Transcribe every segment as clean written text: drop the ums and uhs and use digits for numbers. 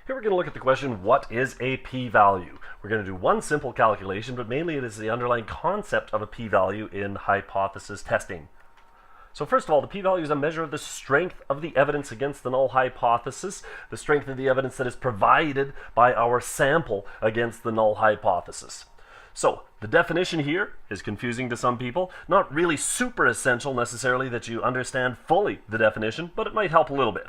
Here we're going to look at the question, what is a p-value? We're going to do one simple calculation, but mainly it is the underlying concept of a p-value in hypothesis testing. So first of all, the p-value is a measure of the strength of the evidence against the null hypothesis, the strength of the evidence that is provided by our sample against the null hypothesis. So the definition here is confusing to some people, not really super essential necessarily that you understand fully the definition, but it might help a little bit.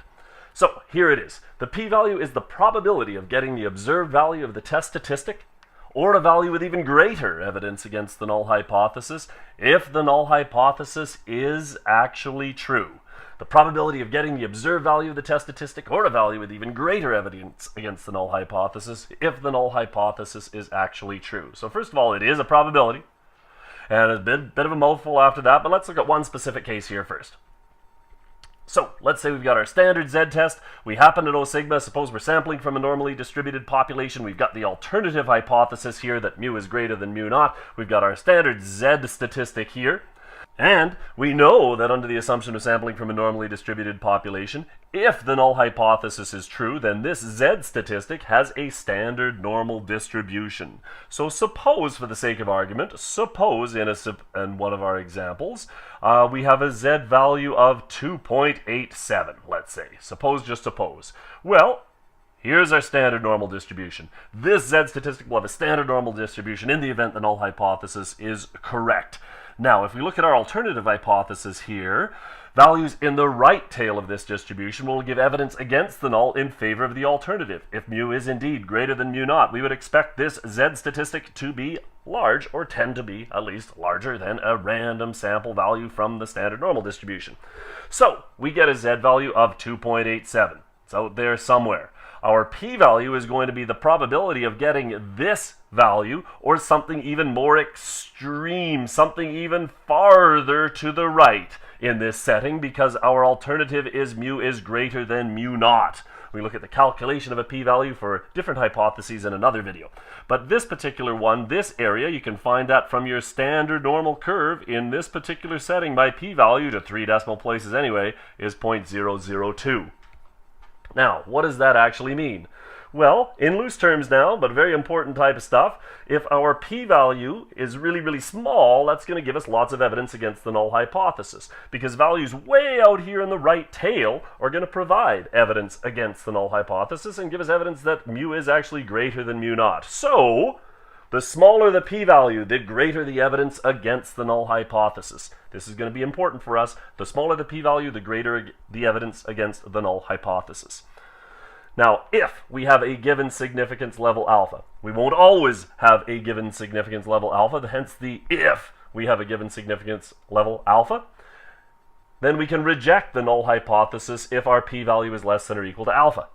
So here it is. The p-value is the probability of getting the observed value of the test statistic or a value with even greater evidence against the null hypothesis if the null hypothesis is actually true. The probability of getting the observed value of the test statistic or a value with even greater evidence against the null hypothesis if the null hypothesis is actually true. So first of all, it is a probability, and it's a bit of a mouthful after that, but let's look at one specific case here first. So let's say we've got our standard z-test, we happen to know sigma, suppose we're sampling from a normally distributed population, we've got the alternative hypothesis here that mu is greater than mu naught, we've got our standard z statistic here, and we know that under the assumption of sampling from a normally distributed population, if the null hypothesis is true, then this z statistic has a standard normal distribution. So suppose, for the sake of argument, suppose in one of our examples, we have a z value of 2.87, let's say. Just suppose. Well, here's our standard normal distribution. This z statistic will have a standard normal distribution in the event the null hypothesis is correct. Now, if we look at our alternative hypothesis here, values in the right tail of this distribution will give evidence against the null in favor of the alternative. If mu is indeed greater than mu naught, we would expect this z statistic to be large, or tend to be at least larger than a random sample value from the standard normal distribution. So we get a z value of 2.87. It's out there somewhere. Our p-value is going to be the probability of getting this value or something even more extreme, something even farther to the right in this setting, because our alternative is mu is greater than mu naught. We look at the calculation of a p-value for different hypotheses in another video. But this particular one, this area, you can find that from your standard normal curve in this particular setting. My p-value, to 3 decimal places anyway, is 0.002. Now, what does that actually mean? Well, in loose terms now, but very important type of stuff, if our p-value is really, really small, that's going to give us lots of evidence against the null hypothesis, because values way out here in the right tail are going to provide evidence against the null hypothesis and give us evidence that mu is actually greater than mu naught. So, the smaller the p-value, the greater the evidence against the null hypothesis. This is going to be important for us. The smaller the p-value, the greater the evidence against the null hypothesis. Now, if we have a given significance level alpha, we won't always have a given significance level alpha, hence the if we have a given significance level alpha, then we can reject the null hypothesis if our p-value is less than or equal to alpha.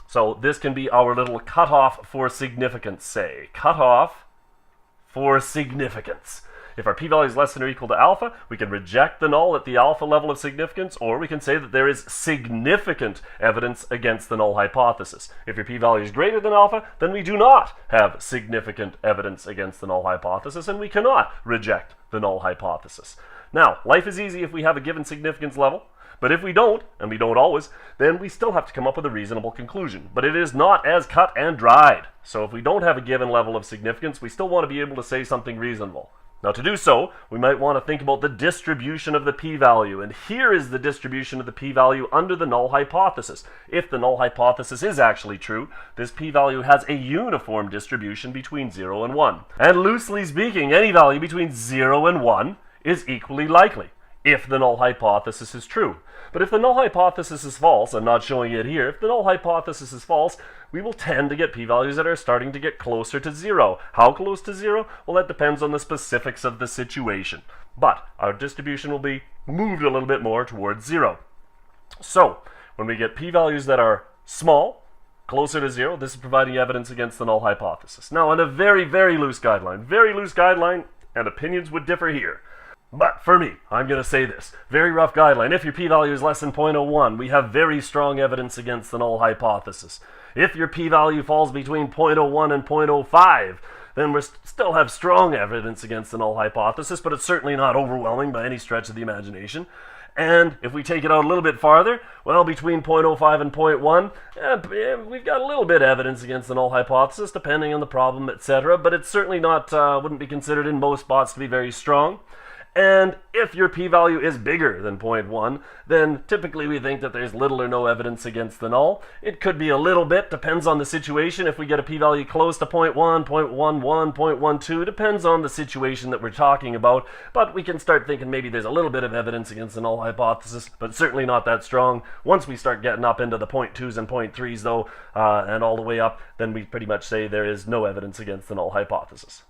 So this can be our little cutoff for significance, say. Cutoff for significance. If our p-value is less than or equal to alpha, we can reject the null at the alpha level of significance, or we can say that there is significant evidence against the null hypothesis. If your p-value is greater than alpha, then we do not have significant evidence against the null hypothesis, and we cannot reject the null hypothesis. Now, life is easy if we have a given significance level, but if we don't, and we don't always, then we still have to come up with a reasonable conclusion. But it is not as cut and dried. So if we don't have a given level of significance, we still want to be able to say something reasonable. Now, to do so, we might want to think about the distribution of the p-value, and here is the distribution of the p-value under the null hypothesis. If the null hypothesis is actually true, this p-value has a uniform distribution between 0 and 1. And loosely speaking, any value between 0 and 1 is equally likely if the null hypothesis is true. But if the null hypothesis is false, I'm not showing it here, if the null hypothesis is false, we will tend to get p-values that are starting to get closer to 0. How close to 0? Well, that depends on the specifics of the situation. But our distribution will be moved a little bit more towards 0. So, when we get p-values that are small, closer to 0, this is providing evidence against the null hypothesis. Now, in a very, very loose guideline, and opinions would differ here. But for me, I'm going to say this. Very rough guideline. If your p-value is less than 0.01, we have very strong evidence against the null hypothesis. If your p-value falls between 0.01 and 0.05, then we still have strong evidence against the null hypothesis, but it's certainly not overwhelming by any stretch of the imagination. And if we take it out a little bit farther, well, between 0.05 and 0.1, we've got a little bit of evidence against the null hypothesis, depending on the problem, etc. But it's certainly not, wouldn't be considered in most spots to be very strong. And if your p-value is bigger than 0.1, then typically we think that there's little or no evidence against the null. It could be a little bit, depends on the situation. If we get a p-value close to 0.1, 0.11, 0.12, depends on the situation that we're talking about. But we can start thinking maybe there's a little bit of evidence against the null hypothesis, but certainly not that strong. Once we start getting up into the 0.2s and 0.3s though, and all the way up, then we pretty much say there is no evidence against the null hypothesis.